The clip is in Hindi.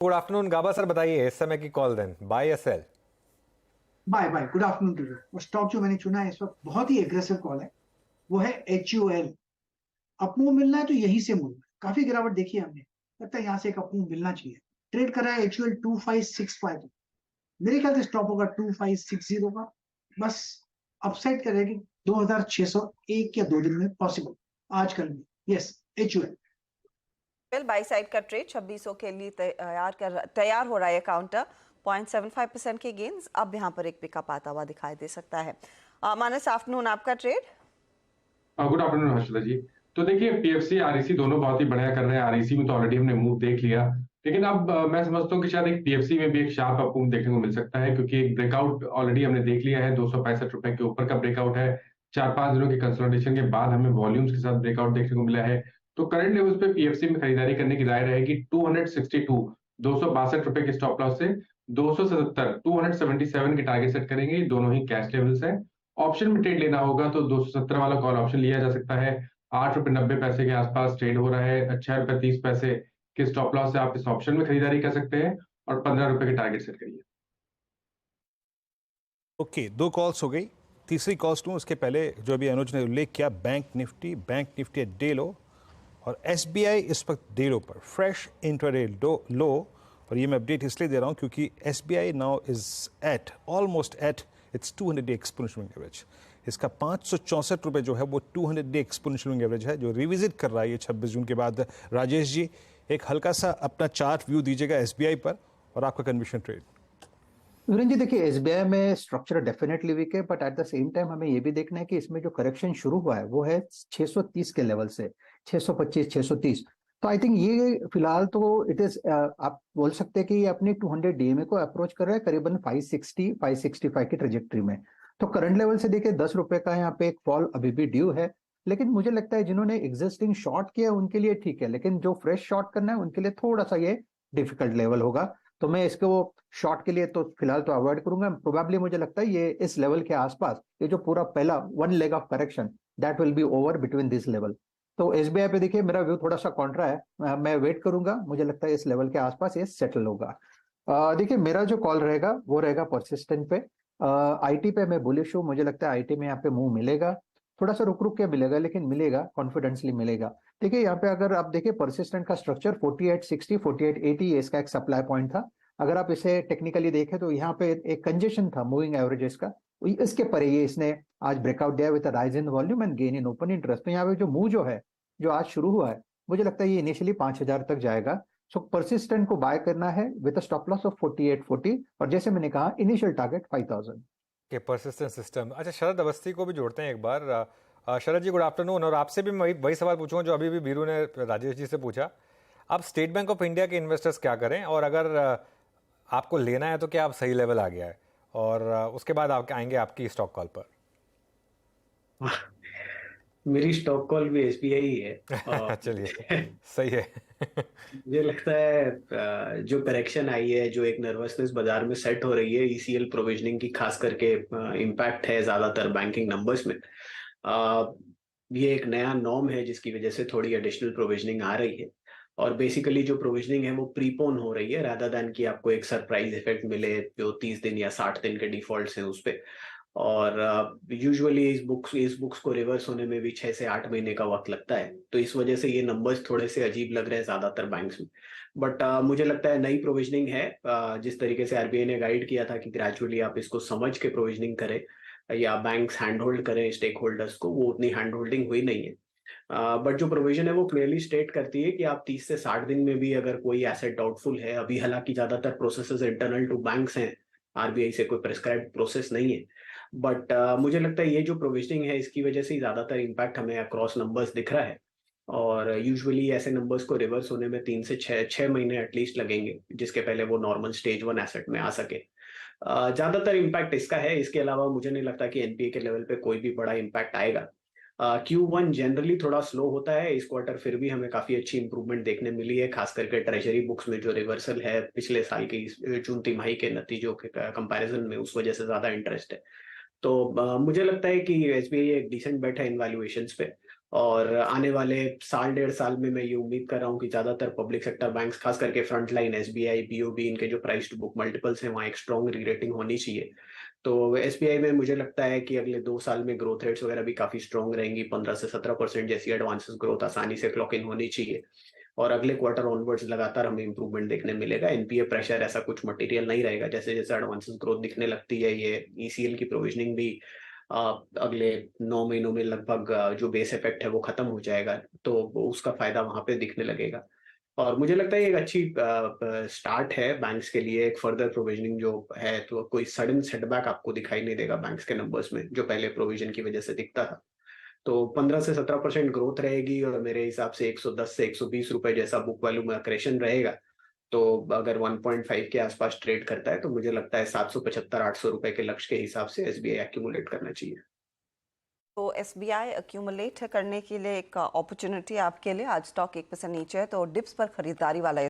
गुड आफ्टरनून गाबा सर, बताइए इस समय की कॉल देन बाय या sell? Bye bye, good afternoon to you. और स्टॉक जो मैंने चुना है इस वक्त बहुत ही एग्रेसिव कॉल है, वो है HUL। अपमूव मिलना है तो यहीं से मूव है। काफी गिरावट देखी है हमने, लगता है यहाँ से एक अपमूव मिलना चाहिए। ट्रेड कर रहा है HUL 2565। मेरे ख्याल से स्टॉप होगा 2560 का। बस अपसाइड करेगी 2600 या 2 दिन में पॉसिबल, आज कल में। Yes, HUL। Well by side का ट्रेड 2600 के लिए तैयार हो रहा है काउंटर। 0.75% के गेन्स अब यहाँ पर एक पिकअप आता हुआ दिखाई दे सकता है। मानस, आफ्टरनून आपका ट्रेड। गुड आफ्टरनून हर्षिता जी। तो देखिए, पीएफसी आरईसी दोनों बहुत ही बढ़िया कर रहे हैं। आरईसी में तो ऑलरेडी हमने मूव देख लिया, लेकिन अब मैं समझता हूँ कि शायद एक पीएफसी में भी एक शार्प अप मूव देखने को मिल सकता है, क्योंकि एक ब्रेकआउट ऑलरेडी हमने देख लिया है। 265 रुपए के ऊपर का ब्रेकआउट है। 4-5 दिनों के कंसोलिडेशन के बाद हमें वॉल्यूम्स के साथ ब्रेकआउट देखने को मिला है। तो करंट लेवल्स पे पीएफसी में खरीदारी करने की राय रहेगी। 262 रुपए के स्टॉप लॉस से 277 के टारगेट सेट करेंगे। दोनों ही कैश लेवल्स है। ऑप्शन में ट्रेड लेना होगा तो 270 वाला कॉल ऑप्शन लिया जा सकता है। 8 रुपए 90 पैसे के आसपास ट्रेड हो रहा है। 6 रुपए 30 पैसे के स्टॉप लॉस से आप इस ऑप्शन में खरीदारी कर सकते हैं और 15 रुपए के टारगेट सेट करिए। ओके, 2 कॉल्स हो गई। तीसरी कॉल्स लूँ उसके पहले जो अभी अनुज ने उल्लेख किया, बैंक निफ्टी डे लो और SBI इस वक्त डे लो पर, फ्रेश इंट्राडे लो। और ये मैं अपडेट इसलिए दे रहा हूँ क्योंकि SBI now is eight almost at its 200 day exponential average. इसका 564 रुपये जो है वो 200 डे एक्सपोनेंशियल एवरेज है, जो रिविजिट कर रहा है ये 26 जून के बाद। राजेश जी, एक हल्का सा अपना चार्ट व्यू दीजिएगा SBI पर और आपका कन्विक्शन ट्रेड। वीरेन जी, देखिए एसबीआई में स्ट्रक्चर डेफिनेटली वीक है, but at the same time हमें ये भी देखना है कि इसमें जो करेक्शन शुरू हुआ है वो है 630 के लेवल से, 625 630। तो आई थिंक ये फिलहाल तो इट इज, आप बोल सकते हैं कि ये अपनी 200 डीएमए को अप्रोच कर रहा है करीबन 560 565 की ट्रेजेक्ट्री में। तो करंट लेवल से देखिए 10 रुपए का यहाँ पे एक फॉल अभी भी ड्यू है। लेकिन मुझे लगता है जिन्होंने एग्जिस्टिंग शॉर्ट किया उनके लिए ठीक है, लेकिन जो फ्रेश शॉर्ट करना है उनके लिए थोड़ा सा ये डिफिकल्ट लेवल होगा। तो मैं इसको शॉर्ट के लिए तो फिलहाल तो अवॉइड करूंगा। प्रोबेबली मुझे लगता है ये इस लेवल के आसपास, ये जो पूरा पहला one leg of correction that will be over between this level. तो एसबीआई पे देखिए मेरा व्यू थोड़ा सा कॉन्ट्रा है, मैं वेट करूंगा। मुझे लगता है इस लेवल के आसपास ये सेटल होगा। देखिए मेरा जो कॉल रहेगा वो रहेगा परसिस्टेंट पे। आईटी पे मैं बुलिश हूँ, मुझे लगता है आईटी में यहाँ पे मूव मिलेगा। थोड़ा सा रुक रुक के मिलेगा लेकिन मिलेगा, कॉन्फिडेंसली मिलेगा। देखिए यहाँ पे अगर आप देखिए परसिस्टेंट का स्ट्रक्चर 4860 4880 इसका एक सप्लाई पॉइंट था। अगर आप इसे टेक्निकली देखें तो यहाँ पे एक कंजेशन था मूविंग एवरेजेस का, इसके परे ये इसने आज ब्रेकआउट दिया with rise in volume and gain in open interest. तो यहाँ पे जो मूव जो है जो आज शुरू हुआ है, मुझे लगता है ये इनिशियली 5000 तक जाएगा। सो परसिस्टेंट को बाय करना है with a stop loss of 4840 और जैसे मैंने कहा इनिशियल टारगेट 5000 के परसिस्टेंट सिस्टम। अच्छा, शरद अवस्थी को भी जोड़ते हैं एक बार। शरद जी, गुड आफ्टरनून। और आपसे भी मैं वही सवाल पूछूंगा जो अभी भी बीरू ने राजेश जी से पूछा। अब स्टेट बैंक ऑफ इंडिया के इन्वेस्टर्स क्या करें, और अगर आपको लेना है तो क्या आप सही लेवल आ गया है, और उसके बाद आप आएंगे आपकी स्टॉक कॉल पर। मेरी स्टॉक कॉल भी एसबीआई ही है। चलिए, सही है। मुझे लगता है जो करेक्शन आई है, जो एक नर्वसनेस बाजार में सेट हो रही है ईसीएल प्रोविजनिंग की, खास करके इम्पैक्ट है ज्यादातर बैंकिंग नंबर्स में। ये एक नया नॉर्म है जिसकी वजह से थोड़ी एडिशनल प्रोविजनिंग आ रही है। और बेसिकली जो प्रोविजनिंग है वो प्रीपोन हो रही है, रादर देन कि आपको एक सरप्राइज इफेक्ट मिले जो 30 दिन या 60 दिन के डिफॉल्ट हैं उस पे। और यूजुअली इस बुक्स को रिवर्स होने में भी 6 से 8 महीने का वक्त लगता है। तो इस वजह से ये नंबर्स थोड़े से अजीब लग रहे हैं ज्यादातर बैंक्स में। बट मुझे लगता है नई प्रोविजनिंग है। जिस तरीके से आरबीआई ने गाइड किया था कि ग्रेजुअली आप इसको समझ के प्रोविजनिंग करें या बैंक्स हैंड होल्ड करें स्टेक होल्डर्स को, वो उतनी हैंड होल्डिंग हुई नहीं है। बट जो प्रोविजन है वो क्लियरली स्टेट करती है कि आप 30 से 60 दिन में भी अगर कोई एसेट डाउटफुल है, अभी हालांकि ज्यादातर प्रोसेसेस इंटरनल टू बैंक्स हैं, आरबीआई से कोई प्रेस्क्राइब्ड प्रोसेस नहीं है। बट मुझे लगता है ये जो प्रोविजनिंग है इसकी वजह से ज्यादातर इम्पैक्ट हमें अक्रॉस नंबर्स दिख रहा है। और यूजुअली ऐसे नंबर्स को रिवर्स होने में 3 से 6 महीने एटलीस्ट लगेंगे, जिसके पहले वो नॉर्मल स्टेज 1 एसेट में आ सके। ज्यादातर इम्पैक्ट इसका है। इसके अलावा मुझे नहीं लगता कि एनपीए के लेवल पे कोई भी बड़ा इम्पैक्ट आएगा। Q1 जनरली थोड़ा स्लो होता है, इस क्वार्टर फिर भी हमें काफी अच्छी इंप्रूवमेंट देखने मिली है, खास करके ट्रेजरी बुक्स में जो रिवर्सल है पिछले साल की जून तिमाही के नतीजों के कंपैरिजन में, उस वजह से ज्यादा इंटरेस्ट है। तो मुझे लगता है कि एसबीआई एक डिसेंट बेट है इन वैल्यूएशंस पे। और आने वाले साल 1.5 साल में मैं ये उम्मीद कर रहा हूँ कि ज्यादातर पब्लिक सेक्टर बैंक्स, खास करके फ्रंट लाइन एसबीआई, बीओबी, इनके जो प्राइस टू बुक मल्टीपल्स हैं वहाँ एक स्ट्रॉन्ग री-रेटिंग होनी चाहिए। तो एसबीआई में मुझे लगता है कि अगले 2 साल में ग्रोथ रेट्स वगैरह भी काफी स्ट्रॉन्ग रहेंगी, 15 से 17% जैसी एडवांसेस ग्रोथ आसानी से क्लॉक इन होनी चाहिए। और अगले क्वार्टर ऑनवर्ड्स लगातार हमें इंप्रूवमेंट देखने मिलेगा। एनपीए प्रेशर ऐसा कुछ मटेरियल नहीं रहेगा। जैसे जैसे एडवांसेस ग्रोथ दिखने लगती है, ये ईसीएल की प्रोविजनिंग भी अगले 9 महीनों में लगभग जो बेस इफेक्ट है वो खत्म हो जाएगा, तो उसका फायदा वहां पे दिखने लगेगा। और मुझे लगता है ये एक अच्छी स्टार्ट है बैंक्स के लिए। एक फर्दर प्रोविजनिंग जो है, तो कोई सडन सेटबैक आपको दिखाई नहीं देगा बैंक्स के नंबर्स में, जो पहले प्रोविजन की वजह से दिखता था। तो 15 से 17% ग्रोथ रहेगी और मेरे हिसाब से 110 से 120 रुपए जैसा बुक वैल्यू में अक्रेशन रहेगा। तो अगर 1.5 के आसपास ट्रेड करता है तो मुझे लगता है 775-800 रुपए के लक्ष्य के हिसाब से एसबीआई एक्यूमुलेट करना चाहिए। तो एसबीआई एक्यूमुलेट करने के लिए एक अपॉर्चुनिटी आपके लिए। आज स्टॉक 1% नीचे है, तो डिप्स पर खरीदारी वाला